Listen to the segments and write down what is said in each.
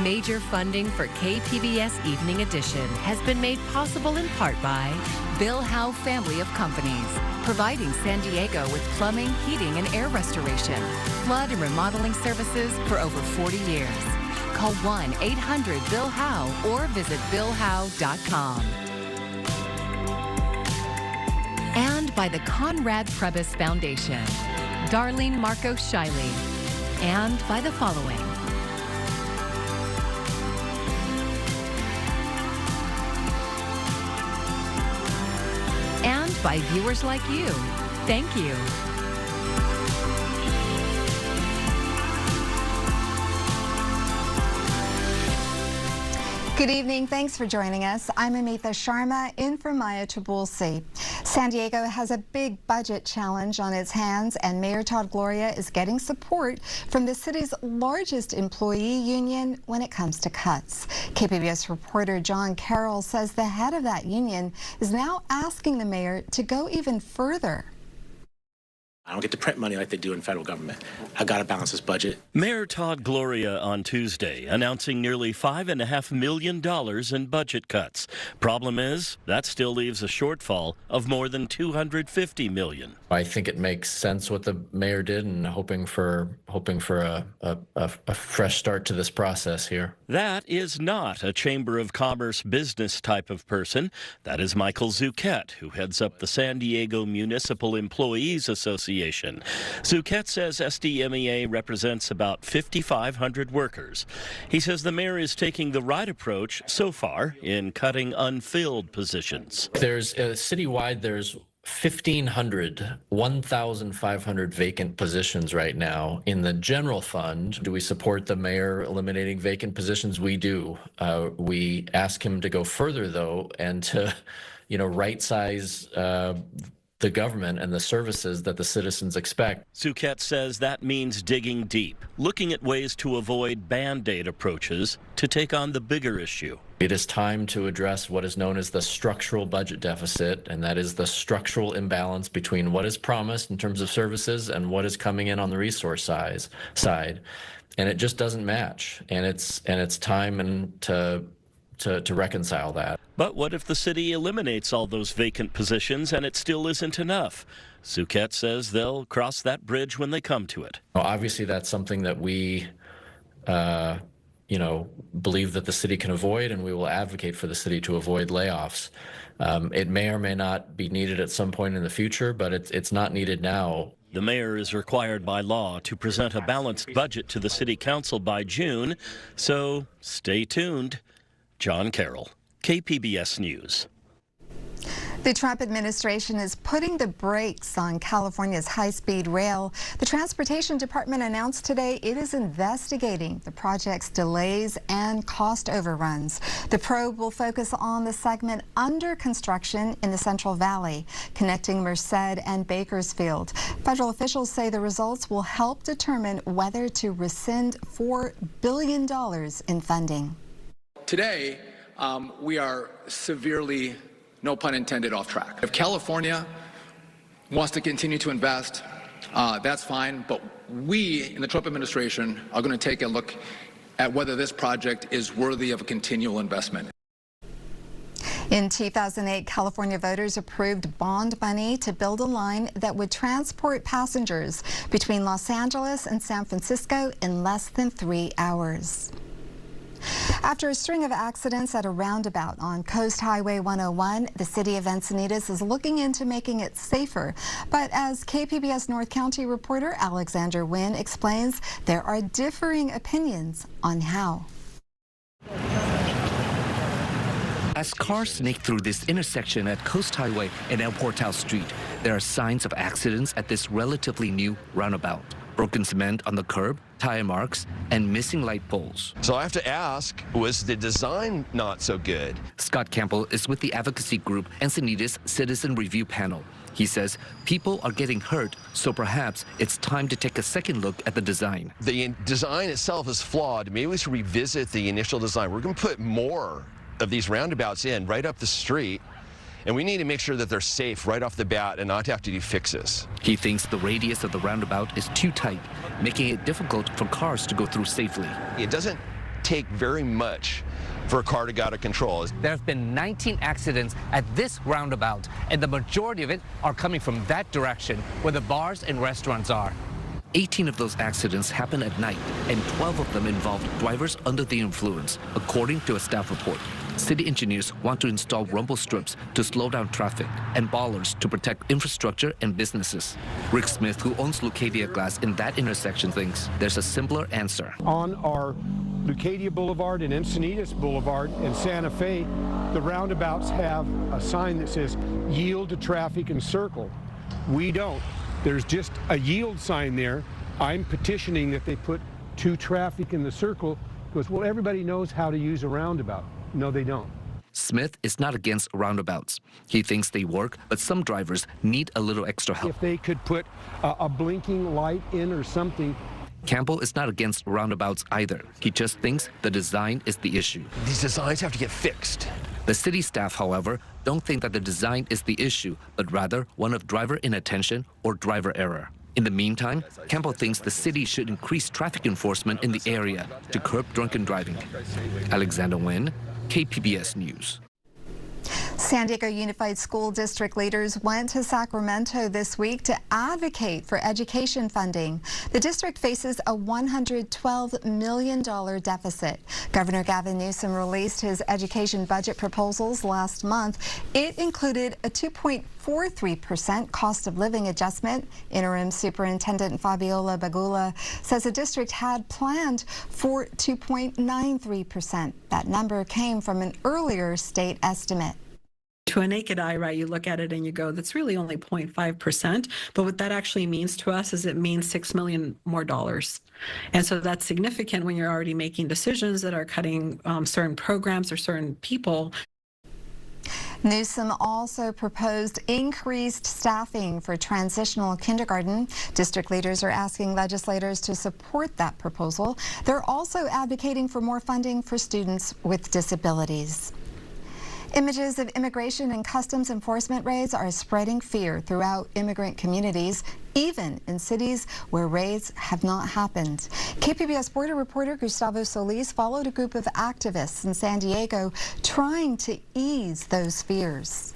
Major funding for KPBS Evening Edition has been made possible in part by Bill Howe Family of Companies, providing San Diego with plumbing, heating, and air restoration, flood and remodeling services for over 40 years. Call 1-800-BILL-HOWE or visit billhowe.com. And by the Conrad Prebys Foundation, Darlene Marco Shiley, and by the following. And by viewers like you. Thank you. Good evening. Thanks for joining us. I'm Amitha Sharma, in for Maya Trabulsi. San Diego has a big budget challenge on its hands, and Mayor Todd Gloria is getting support from the city's largest employee union when it comes to cuts. KPBS reporter John Carroll says the head of that union is now asking the mayor to go even further. I don't get to print money like they do in federal government. I got to balance this budget. Mayor Todd Gloria on Tuesday announcing nearly $5.5 million in budget cuts. Problem is, that still leaves a shortfall of more than $250 million. I think it makes sense what the mayor did, and hoping for a fresh start to this process here. That is not a Chamber of Commerce business type of person. That is Michael Zucchett, who heads up the San Diego Municipal Employees Association. Zucchett says SDMEA represents about 5,500 workers. He says the mayor is taking the right approach so far in cutting unfilled positions. There's citywide, there's 1,500 vacant positions right now in the general fund. Do we support the mayor eliminating vacant positions? We do. We ask him to go further, though, and to, right size the government and the services that the citizens expect. Zucchett says that means digging deep, looking at ways to avoid Band-Aid approaches to take on the bigger issue. It is time to address what is known as the structural budget deficit, and that is the structural imbalance between what is promised in terms of services and what is coming in on the resource side. And it just doesn't match, and it's time to reconcile that. But what if the city eliminates all those vacant positions and it still isn't enough? Zucchett says they'll cross that bridge when they come to it. Well, obviously, that's something that we, believe that the city can avoid, and we will advocate for the city to avoid layoffs. It may or may not be needed at some point in the future, but it's not needed now. The mayor is required by law to present a balanced budget to the city council by June, so stay tuned. John Carroll, KPBS News. The Trump administration is putting the brakes on California's high-speed rail. The Transportation Department announced today it is investigating the project's delays and cost overruns. The probe will focus on the segment under construction in the Central Valley, connecting Merced and Bakersfield. Federal officials say the results will help determine whether to rescind $4 billion in funding. Today, we are severely, no pun intended, off track. If California wants to continue to invest, that's fine, but we in the Trump administration are going to take a look at whether this project is worthy of a continual investment. In 2008, California voters approved bond money to build a line that would transport passengers between Los Angeles and San Francisco in less than 3 hours. After a string of accidents at a roundabout on Coast Highway 101, the city of Encinitas is looking into making it safer. But as KPBS North County reporter Alexander Wynn explains, there are differing opinions on how. As cars snake through this intersection at Coast Highway and El Portal Street, there are signs of accidents at this relatively new roundabout. Broken cement on the curb, tire marks, and missing light poles. So I have to ask, was the design not so good? Scott Campbell is with the advocacy group Encinitas Citizen Review Panel. He says people are getting hurt, so perhaps it's time to take a second look at the design. The design itself is flawed. Maybe we should revisit the initial design. We're going to put more of these roundabouts in right up the street, and we need to make sure that they're safe right off the bat and not have to do fixes. He thinks the radius of the roundabout is too tight, making it difficult for cars to go through safely. It doesn't take very much for a car to go out of control. There have been 19 accidents at this roundabout, and the majority of it are coming from that direction where the bars and restaurants are. 18 of those accidents happened at night, and 12 of them involved drivers under the influence, according to a staff report. City engineers want to install rumble strips to slow down traffic and bollards to protect infrastructure and businesses. Rick Smith, who owns Lucadia Glass in that intersection, thinks there's a simpler answer. On our Lucadia Boulevard and Encinitas Boulevard and Santa Fe, the roundabouts have a sign that says yield to traffic and circle. We don't. There's just a yield sign there. I'm petitioning that they put to traffic in the circle because, well, everybody knows how to use a roundabout. No, they don't. Smith is not against roundabouts. He thinks they work, but some drivers need a little extra help. If they could put a blinking light in or something. Campbell is not against roundabouts either. He just thinks the design is the issue. These designs have to get fixed. The city staff, however, don't think that the design is the issue, but rather one of driver inattention or driver error. In the meantime, Campbell thinks the city should increase traffic enforcement in the area to curb drunken driving. Alexander Nguyen, KPBS News. San Diego Unified School District leaders went to Sacramento this week to advocate for education funding. The district faces a $112 million deficit. Governor Gavin Newsom released his education budget proposals last month. It included a 2.43% cost of living adjustment. Interim Superintendent Fabiola Bagula says the district had planned for 2.93%. That number came from an earlier state estimate. To a naked eye, right, you look at it and you go, that's really only 0.5%. But what that actually means to us is it means $6 million more dollars. And so that's significant when you're already making decisions that are cutting certain programs or certain people. Newsom also proposed increased staffing for transitional kindergarten. District leaders are asking legislators to support that proposal. They're also advocating for more funding for students with disabilities. Images of immigration and customs enforcement raids are spreading fear throughout immigrant communities, even in cities where raids have not happened. KPBS border reporter Gustavo Solis followed a group of activists in San Diego trying to ease those fears.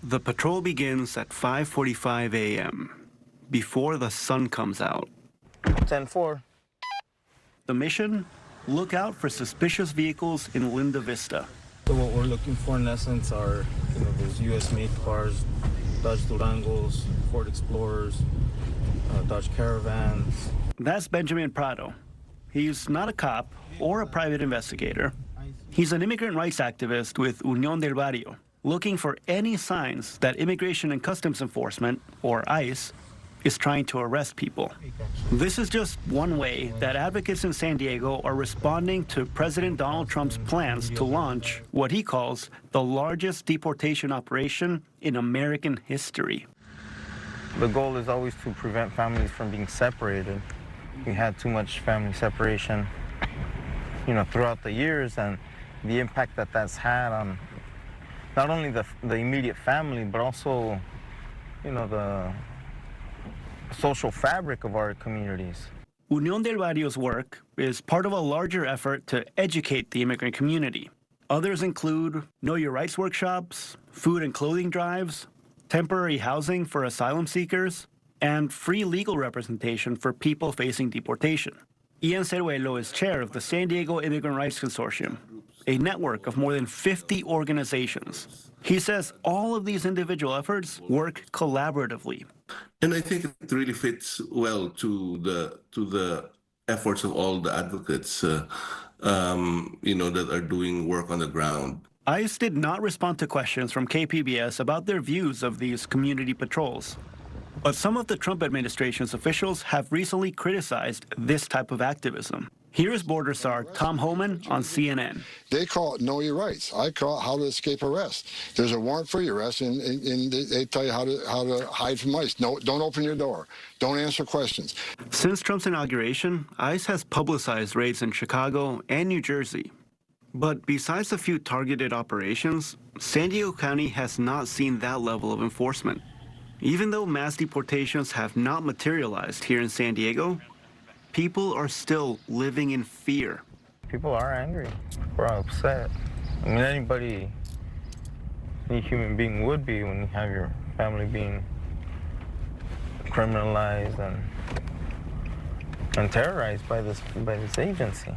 The patrol begins at 5:45 a.m., before the sun comes out. 10-4. The mission? Look out for suspicious vehicles in Linda Vista. So what we're looking for in essence are, those U.S.-made cars, Dodge Durangos, Ford Explorers, Dodge Caravans. That's Benjamin Prado. He's not a cop or a private investigator. He's an immigrant rights activist with Unión del Barrio, looking for any signs that Immigration and Customs Enforcement, or ICE, is trying to arrest people. This is just one way that advocates in San Diego are responding to President Donald Trump's plans to launch what he calls the largest deportation operation in American history. The goal is always to prevent families from being separated. We had too much family separation, throughout the years, and the impact that that's had on not only the immediate family, but also, the social fabric of our communities. Unión del Barrio's work is part of a larger effort to educate the immigrant community. Others include Know Your Rights workshops, food and clothing drives, temporary housing for asylum seekers, and free legal representation for people facing deportation. Ian Ceruelo is chair of the San Diego Immigrant Rights Consortium, a network of more than 50 organizations. He says all of these individual efforts work collaboratively. And I think it really fits well to the efforts of all the advocates, that are doing work on the ground. ICE did not respond to questions from KPBS about their views of these community patrols. But some of the Trump administration's officials have recently criticized this type of activism. Here's Border Czar Tom Homan on CNN. They call it Know Your Rights. I call it How to Escape Arrest. There's a warrant for your arrest, and they tell you how to hide from ICE. No, don't open your door. Don't answer questions. Since Trump's inauguration, ICE has publicized raids in Chicago and New Jersey. But besides a few targeted operations, San Diego County has not seen that level of enforcement. Even though mass deportations have not materialized here in San Diego, people are still living in fear. People are angry. People are upset. I mean, any human being would be when you have your family being criminalized and terrorized by this agency.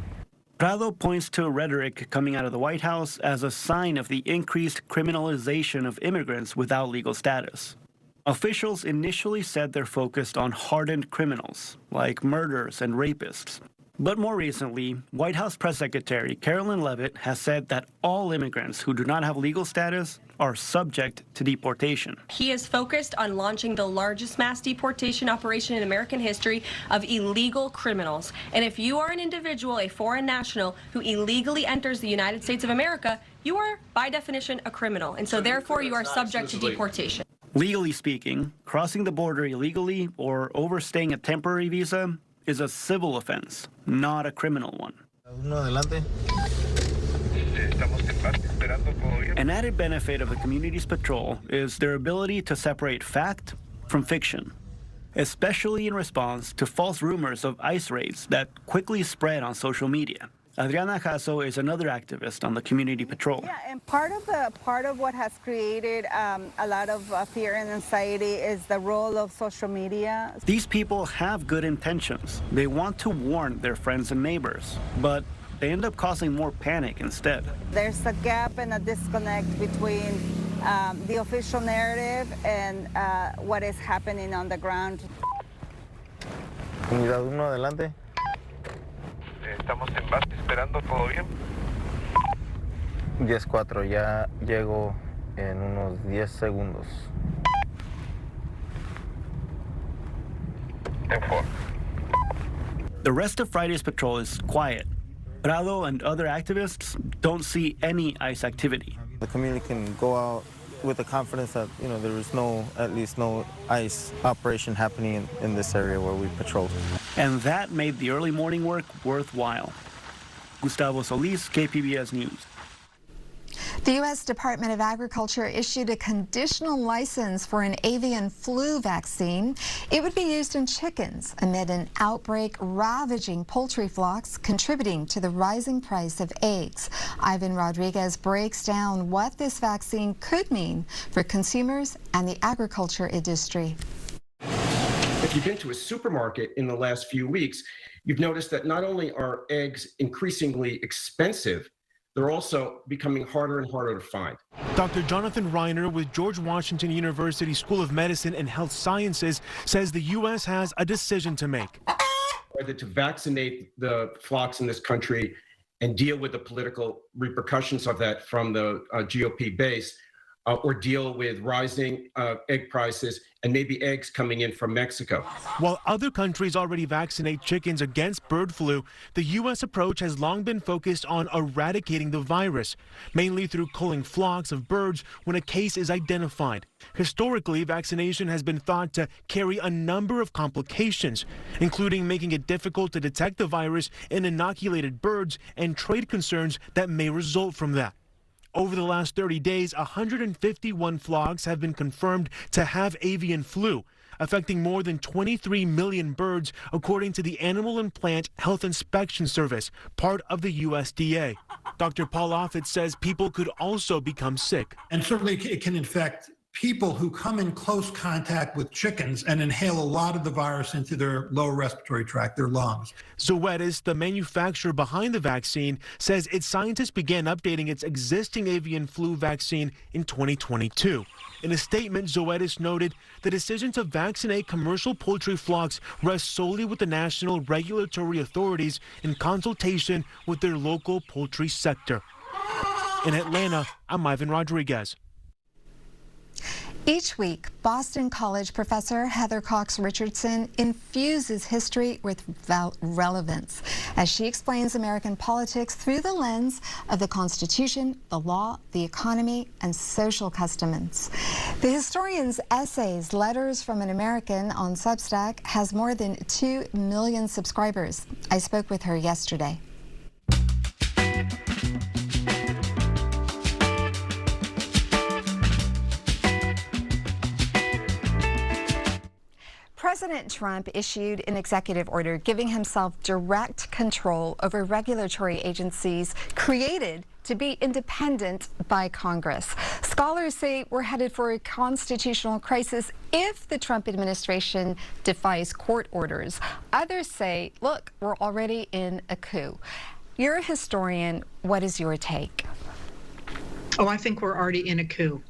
Prado points to rhetoric coming out of the White House as a sign of the increased criminalization of immigrants without legal status. Officials initially said they're focused on hardened criminals, like murderers and rapists. But more recently, White House Press Secretary Carolyn Leavitt has said that all immigrants who do not have legal status are subject to deportation. He is focused on launching the largest mass deportation operation in American history of illegal criminals. And if you are an individual, a foreign national, who illegally enters the United States of America, you are, by definition, a criminal. And so therefore, you are subject to deportation. Legally speaking, crossing the border illegally or overstaying a temporary visa is a civil offense, not a criminal one. An added benefit of the community's patrol is their ability to separate fact from fiction, especially in response to false rumors of ICE raids that quickly spread on social media. Adriana Jasso is another activist on the community patrol. Yeah, and part of what has created a lot of fear and anxiety is the role of social media. These people have good intentions. They want to warn their friends and neighbors, but they end up causing more panic instead. There's a gap and a disconnect between the official narrative and what is happening on the ground. Unidad 1, adelante. Estamos en base, esperando, ¿todo bien? 10-4, ya llego en unos 10 segundos. 10-4. The rest of Friday's patrol is quiet. Prado and other activists don't see any ICE activity. The community can go out with the confidence that, there is at least no ICE operation happening in this area where we patrol. And that made the early morning work worthwhile. Gustavo Solis, KPBS News. The U.S. Department of Agriculture issued a conditional license for an avian flu vaccine. It would be used in chickens amid an outbreak ravaging poultry flocks, contributing to the rising price of eggs. Ivan Rodriguez breaks down what this vaccine could mean for consumers and the agriculture industry. If you've been to a supermarket in the last few weeks, you've noticed that not only are eggs increasingly expensive, they're also becoming harder and harder to find. Dr. Jonathan Reiner with George Washington University School of Medicine and Health Sciences says the U.S. has a decision to make. Whether to vaccinate the flocks in this country and deal with the political repercussions of that from the GOP base, or deal with rising egg prices and maybe eggs coming in from Mexico. While other countries already vaccinate chickens against bird flu, the U.S. approach has long been focused on eradicating the virus, mainly through culling flocks of birds when a case is identified. Historically, vaccination has been thought to carry a number of complications, including making it difficult to detect the virus in inoculated birds and trade concerns that may result from that. Over the last 30 days, 151 flocks have been confirmed to have avian flu, affecting more than 23 million birds, according to the Animal and Plant Health Inspection Service, part of the USDA. Dr. Paul Offit says people could also become sick. And certainly it can infect people who come in close contact with chickens and inhale a lot of the virus into their lower respiratory tract, their lungs. Zoetis, the manufacturer behind the vaccine, says its scientists began updating its existing avian flu vaccine in 2022. In a statement, Zoetis noted the decision to vaccinate commercial poultry flocks rests solely with the national regulatory authorities in consultation with their local poultry sector. In Atlanta, I'm Ivan Rodriguez. Each week, Boston College professor Heather Cox Richardson infuses history with relevance as she explains American politics through the lens of the Constitution, the law, the economy, and social customs. The historian's essays, Letters from an American on Substack, has more than 2 million subscribers. I spoke with her yesterday. President Trump issued an executive order giving himself direct control over regulatory agencies created to be independent by Congress. Scholars say we're headed for a constitutional crisis if the Trump administration defies court orders. Others say, look, we're already in a coup. You're a historian. What is your take? Oh, I think we're already in a coup,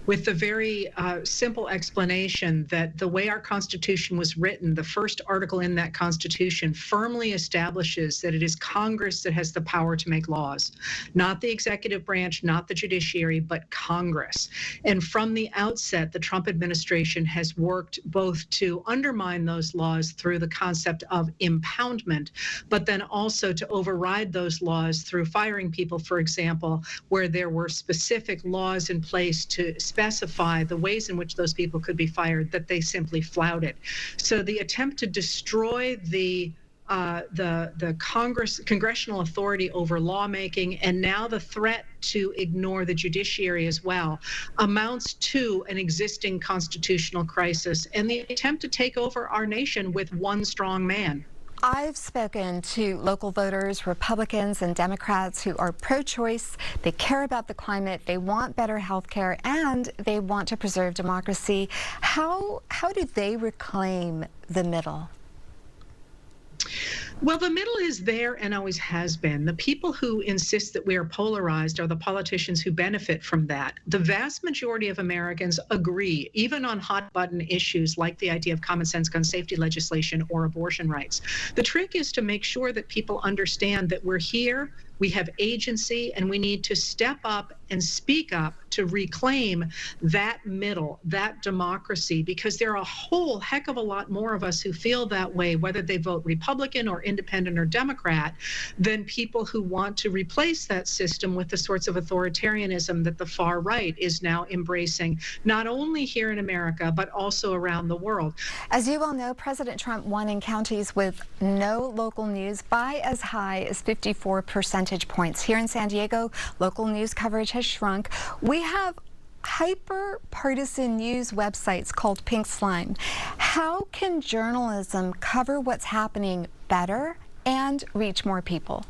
with the very simple explanation that the way our Constitution was written, the first article in that Constitution firmly establishes that it is Congress that has the power to make laws, not the executive branch, not the judiciary, but Congress. And from the outset, the Trump administration has worked both to undermine those laws through the concept of impoundment, but then also to override those laws through firing people, for example, where there were specific laws in place to specify the ways in which those people could be fired, that they simply flouted. So the attempt to destroy the congressional authority over lawmaking, and now the threat to ignore the judiciary as well, amounts to an existing constitutional crisis and the attempt to take over our nation with one strong man. I've spoken to local voters, Republicans and Democrats who are pro-choice. They care about the climate, they want better health care, and they want to preserve democracy. How do they reclaim the middle? Well, the middle is there and always has been. The people who insist that we are polarized are the politicians who benefit from that. The vast majority of Americans agree, even on hot-button issues like the idea of common sense gun safety legislation or abortion rights. The trick is to make sure that people understand that we're here, we have agency, and we need to step up and speak up to reclaim that middle, that democracy, because there are a whole heck of a lot more of us who feel that way, whether they vote Republican or Independent or Democrat, than people who want to replace that system with the sorts of authoritarianism that the far right is now embracing, not only here in America, but also around the world. As you all know, President Trump won in counties with no local news by as high as 54 percentage points. Here in San Diego, local news coverage has shrunk. We have hyper-partisan news websites called Pink Slime. How can journalism cover what's happening better and reach more people?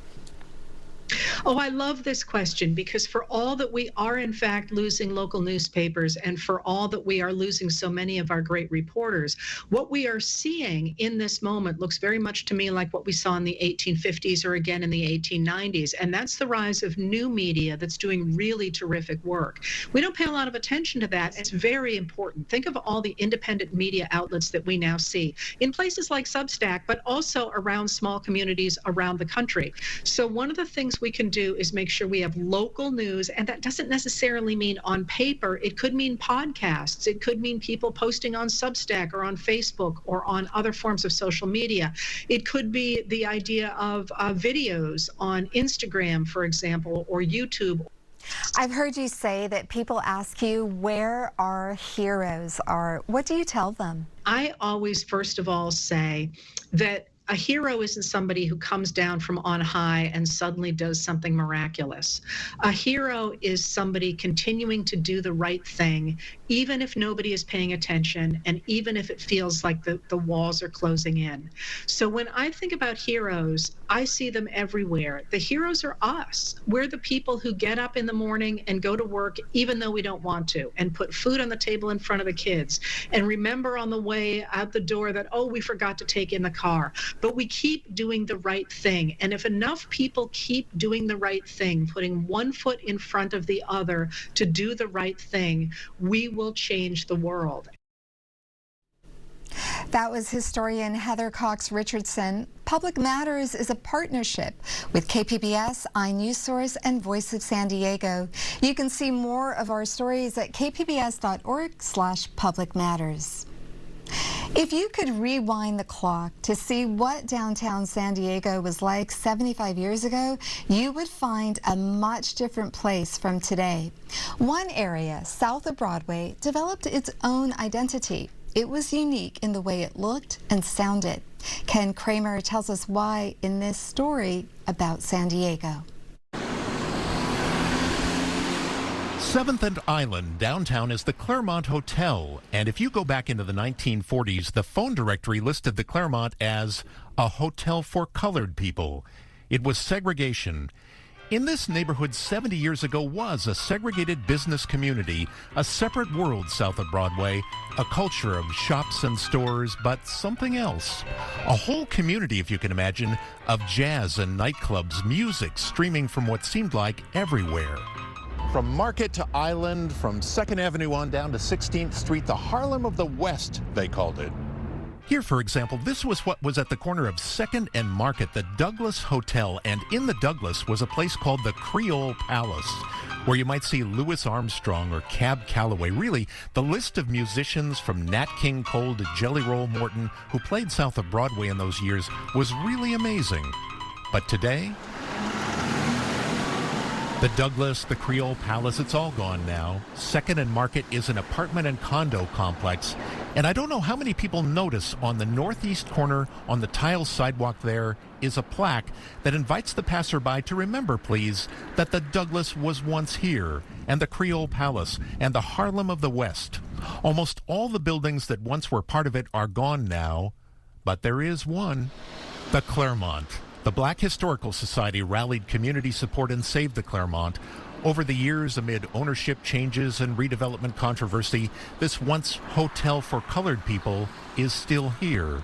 Oh, I love this question, because for all that we are in fact losing local newspapers, and for all that we are losing so many of our great reporters, what we are seeing in this moment looks very much to me like what we saw in the 1850s or again in the 1890s, and that's the rise of new media that's doing really terrific work. We don't pay a lot of attention to that. It's very important. Think of all the independent media outlets that we now see in places like Substack, but also around small communities around the country. So one of the things we can do is make sure we have local news, and that doesn't necessarily mean on paper. It could mean podcasts. It could mean people posting on Substack or on Facebook or on other forms of social media. It could be the idea of videos on Instagram, for example, or YouTube. I've heard you say that people ask you where our heroes are. What do you tell them? I always, first of all, say that a hero isn't somebody who comes down from on high and suddenly does something miraculous. A hero is somebody continuing to do the right thing, even if nobody is paying attention and even if it feels like the walls are closing in. So when I think about heroes, I see them everywhere. The heroes are us. We're the people who get up in the morning and go to work even though we don't want to, and put food on the table in front of the kids, and remember on the way out the door that, oh, we forgot to take in the car. But we keep doing the right thing. And if enough people keep doing the right thing, putting one foot in front of the other to do the right thing, we will change the world. That was historian Heather Cox Richardson. Public Matters is a partnership with KPBS, iNewsSource, and Voice of San Diego. You can see more of our stories at kpbs.org/publicmatters. If you could rewind the clock to see what downtown San Diego was like 75 years ago, you would find a much different place from today. One area south of Broadway developed its own identity. It was unique in the way it looked and sounded. Ken Kramer tells us why in this story about San Diego. 7th and Island, downtown, is the Claremont Hotel. And if you go back into the 1940s, the phone directory listed the Claremont as a hotel for colored people. It was segregation. In this neighborhood 70 years ago was a segregated business community, a separate world south of Broadway, a culture of shops and stores, but something else. A whole community, if you can imagine, of jazz and nightclubs, music streaming from what seemed like everywhere. From Market to Island, from 2nd Avenue on down to 16th Street, the Harlem of the West, they called it. Here, for example, this was what was at the corner of 2nd and Market, the Douglas Hotel, and in the Douglas was a place called the Creole Palace, where you might see Louis Armstrong or Cab Calloway. Really, the list of musicians from Nat King Cole to Jelly Roll Morton who played south of Broadway in those years was really amazing. But today, the Douglas, the Creole Palace, it's all gone now. 2nd and Market is an apartment and condo complex. And I don't know how many people notice on the northeast corner on the tile sidewalk there is a plaque that invites the passerby to remember, please, that the Douglas was once here, and the Creole Palace, and the Harlem of the West. Almost all the buildings that once were part of it are gone now, but there is one, the Claremont. The Black Historical Society rallied community support and saved the Claremont. Over the years, amid ownership changes and redevelopment controversy, this once hotel for colored people is still here.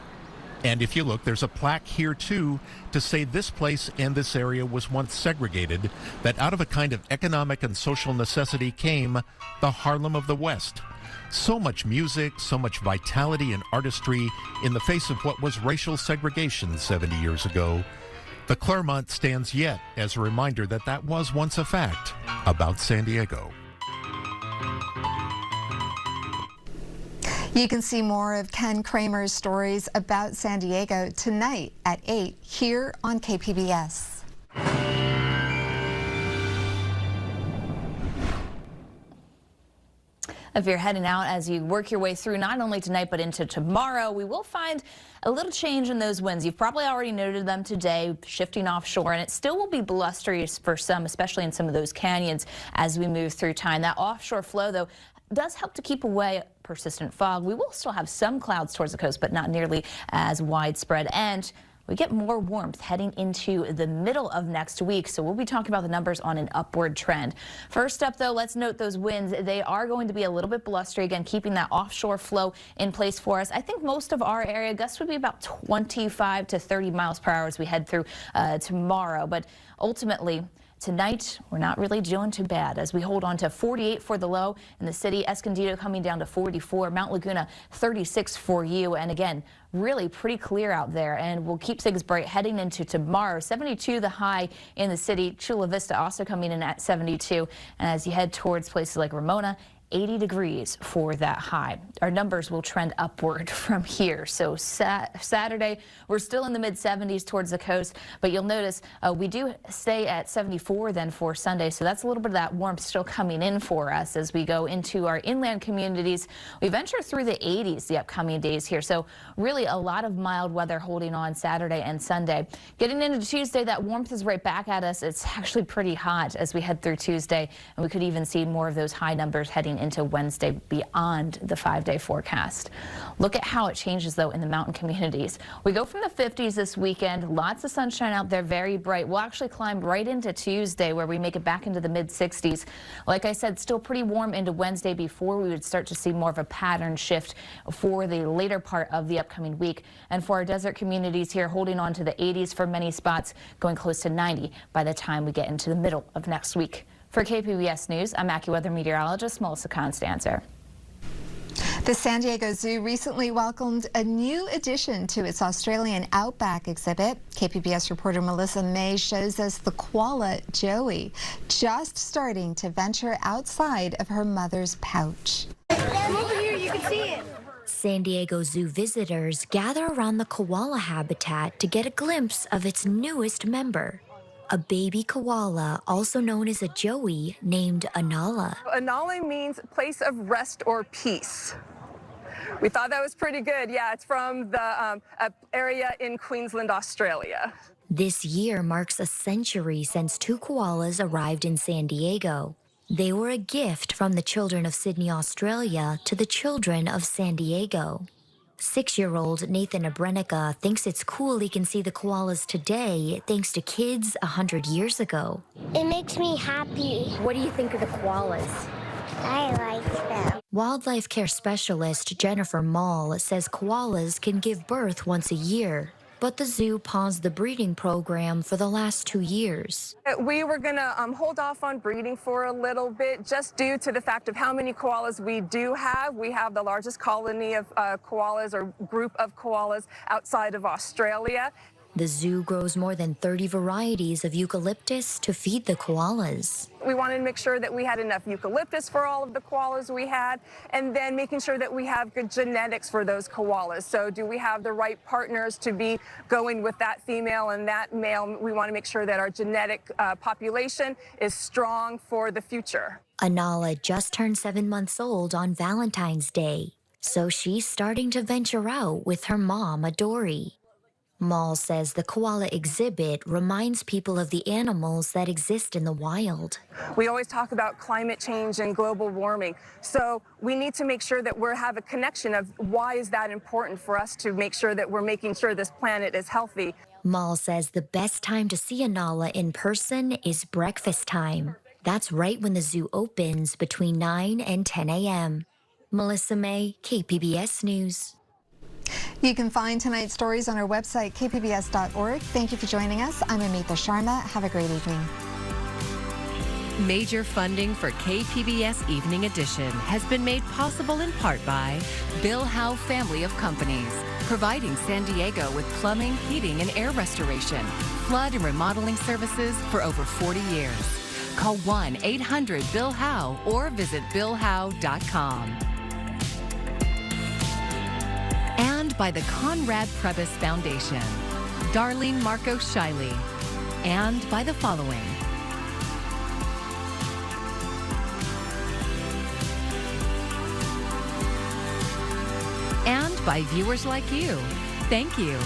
And if you look, there's a plaque here, too, to say this place and this area was once segregated, that out of a kind of economic and social necessity came the Harlem of the West. So much music, so much vitality and artistry in the face of what was racial segregation 70 years ago. The Claremont stands yet as a reminder that that was once a fact about San Diego. You can see more of Ken Kramer's stories about San Diego tonight at 8 here on KPBS. If you're heading out as you work your way through not only tonight but into tomorrow, we will find a little change in those winds. You've probably already noted them today, shifting offshore, and it still will be blustery for some, especially in some of those canyons as we move through time. That offshore flow, though, does help to keep away persistent fog. We will still have some clouds towards the coast, but not nearly as widespread. And we get more warmth heading into the middle of next week, so we'll be talking about the numbers on an upward trend. First up, though, let's note those winds. They are going to be a little bit blustery, again, keeping that offshore flow in place for us. I think most of our area, gusts would be about 25 to 30 miles per hour as we head through tomorrow, but ultimately, tonight, we're not really doing too bad as we hold on to 48 for the low in the city. Escondido coming down to 44. Mount Laguna 36 for you. And again, really pretty clear out there. And we'll keep things bright heading into tomorrow. 72 the high in the city. Chula Vista also coming in at 72. And as you head towards places like Ramona, 80 degrees for that high. Our numbers will trend upward from here. So Saturday, we're still in the mid-70s towards the coast, but you'll notice we do stay at 74 then for Sunday. So that's a little bit of that warmth still coming in for us as we go into our inland communities. We venture through the 80s the upcoming days here. So really a lot of mild weather holding on Saturday and Sunday. Getting into Tuesday, that warmth is right back at us. It's actually pretty hot as we head through Tuesday, and we could even see more of those high numbers heading into Wednesday beyond the 5-day forecast. Look at how it changes, though, in the mountain communities. We go from the 50s this weekend, lots of sunshine out there, very bright. We'll actually climb right into Tuesday where we make it back into the mid-60s. Like I said, still pretty warm into Wednesday before we would start to see more of a pattern shift for the later part of the upcoming week. And for our desert communities here, holding on to the 80s for many spots, going close to 90 by the time we get into the middle of next week. For KPBS News, I'm AccuWeather meteorologist Melissa Constanzer. The San Diego Zoo recently welcomed a new addition to its Australian Outback exhibit. KPBS reporter Melissa May shows us the koala Joey, just starting to venture outside of her mother's pouch. Come over here, you can see it. San Diego Zoo visitors gather around the koala habitat to get a glimpse of its newest member. A baby koala, also known as a joey, named Anala. Anala means place of rest or peace. We thought that was pretty good. Yeah, it's from the area in Queensland, Australia. This year marks a century since two koalas arrived in San Diego. They were a gift from the children of Sydney, Australia to the children of San Diego. 6-year-old Nathan Abrenica thinks it's cool he can see the koalas today thanks to kids 100 years ago. It makes me happy. What do you think of the koalas? I like them. Wildlife care specialist Jennifer Mall says koalas can give birth once a year, but the zoo paused the breeding program for the last 2 years. We were going to hold off on breeding for a little bit just due to the fact of how many koalas we do have. We have the largest colony of koalas or group of koalas outside of Australia. The zoo grows more than 30 varieties of eucalyptus to feed the koalas. We wanted to make sure that we had enough eucalyptus for all of the koalas we had, and then making sure that we have good genetics for those koalas. So do we have the right partners to be going with that female and that male? We want to make sure that our genetic population is strong for the future. Anala just turned 7 months old on Valentine's Day, so she's starting to venture out with her mom, Adori. Mall says the koala exhibit reminds people of the animals that exist in the wild. We always talk about climate change and global warming, so we need to make sure that we have a connection of why is that important for us to make sure that we're making sure this planet is healthy. Mall says the best time to see Anala in person is breakfast time. That's right when the zoo opens between 9 and 10 a.m. Melissa May, KPBS News. You can find tonight's stories on our website, kpbs.org. Thank you for joining us. I'm Amita Sharma. Have a great evening. Major funding for KPBS Evening Edition has been made possible in part by Bill Howe Family of Companies, providing San Diego with plumbing, heating, and air restoration, flood and remodeling services for over 40 years. Call 1-800-BILL-HOWE or visit billhowe.com. And by the Conrad Prebys Foundation, Darlene Marco Shiley, and by the following. And by viewers like you. Thank you.